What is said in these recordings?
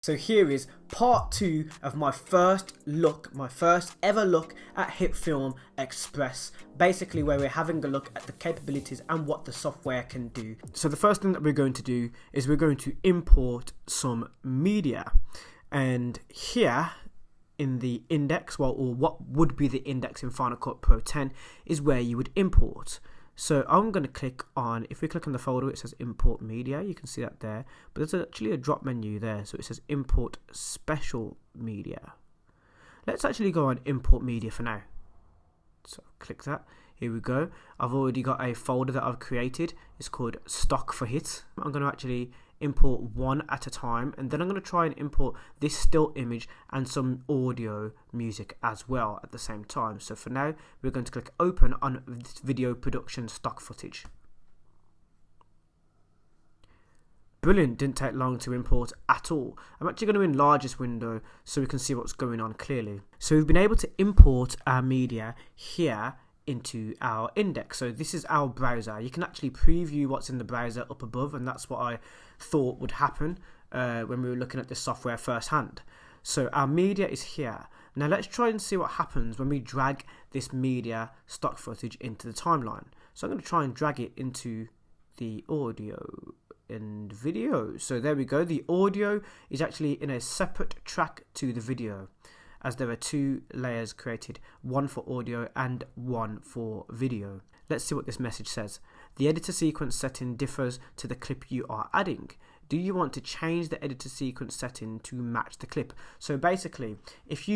So here is part 2 of my first ever look at Hitfilm Express, basically where we're having a look at the capabilities and what the software can do. So the first thing that we're going to do is we're going to import some media, and here in the index, or what would be the index in Final Cut Pro 10 is where you would import. So I'm going to click on, if we click on the folder, it says import media. You can see that there, but there's actually a drop menu there. So it says import special media. Let's actually go on import media for now. So click that. Here we go. I've already got a folder that I've created. It's called stock for hit. I'm going to actually import one at a time, and then I'm going to try and import this still image and some audio music as well at the same time. So for now, we're going to click open on this video production stock footage. Brilliant, didn't take long to import at all. I'm actually going to enlarge this window so we can see what's going on clearly. So we've been able to import our media here into our index. So this is our browser. You can actually preview what's in the browser up above, and that's what I thought would happen when we were looking at this software firsthand. So our media is here. Now let's try and see what happens when we drag this media stock footage into the timeline. So I'm going to try and drag it into the audio and video. So there we go. The audio is actually in a separate track to the video, as there are two layers created, one for audio and one for video. Let's see what this message says. The editor sequence setting differs to the clip you are adding. Do you want to change the editor sequence setting to match the clip? So basically, if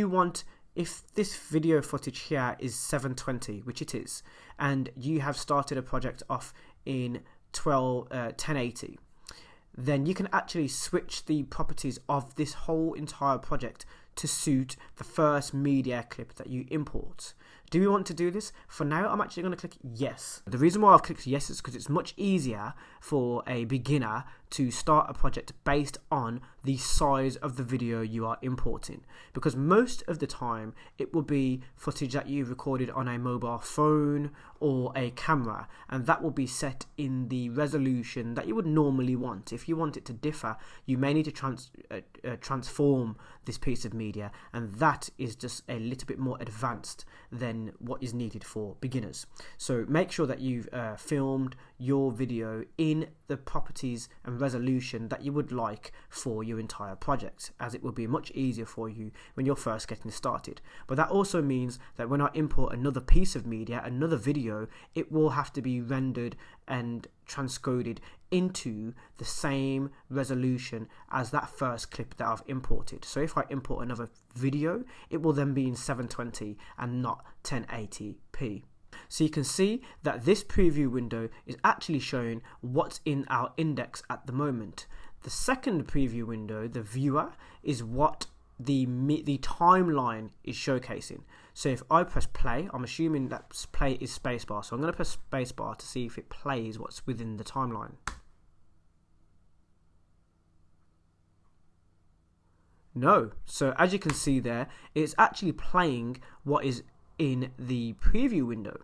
this video footage here is 720, which it is, and you have started a project off in 1080, then you can actually switch the properties of this whole entire project to suit the first media clip that you import. Do we want to do this? For now, I'm actually going to click yes. The reason why I've clicked yes is because it's much easier for a beginner to start a project based on the size of the video you are importing, because most of the time it will be footage that you've recorded on a mobile phone or a camera, and that will be set in the resolution that you would normally want. If you want it to differ, you may need to transform this piece of media, and that is just a little bit more advanced than what is needed for beginners. So make sure that you've filmed your video in the properties and resolution that you would like for your entire project, as it will be much easier for you when you're first getting started. But that also means that when I import another piece of media, another video, it will have to be rendered and transcoded into the same resolution as that first clip that I've imported. So if I import another video, it will then be in 720 and not 1080p. So you can see that this preview window is actually showing what's in our index at the moment. The second preview window, the viewer, is what the timeline is showcasing. So if I press play, I'm assuming that play is spacebar. So I'm going to press spacebar to see if it plays what's within the timeline. No. So as you can see there, it's actually playing what is in the preview window.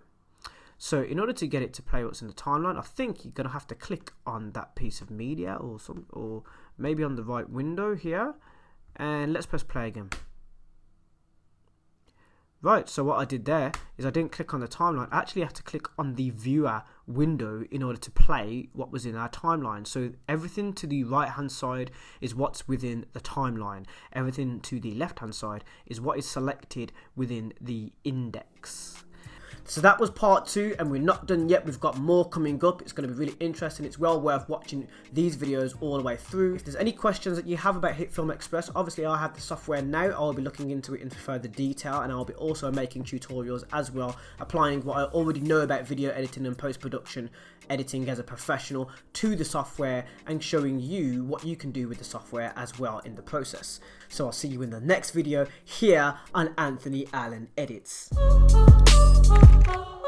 So in order to get it to play what's in the timeline, I think you're going to have to click on that piece of media or maybe on the right window here, and let's press play again. Right, so what I did there is I didn't click on the timeline. I actually had to click on the viewer window in order to play what was in our timeline. So everything to the right hand side is what's within the timeline. Everything to the left hand side is what is selected within the index. So that was part 2, and we're not done yet. We've got more coming up. It's going to be really interesting. It's well worth watching these videos all the way through. If there's any questions that you have about Hitfilm Express, obviously I have the software now. I'll be looking into it in further detail, and I'll be also making tutorials as well, applying what I already know about video editing and post-production editing as a professional to the software, and showing you what you can do with the software as well in the process. So I'll see you in the next video here on Anthony Allen Edits. Oh.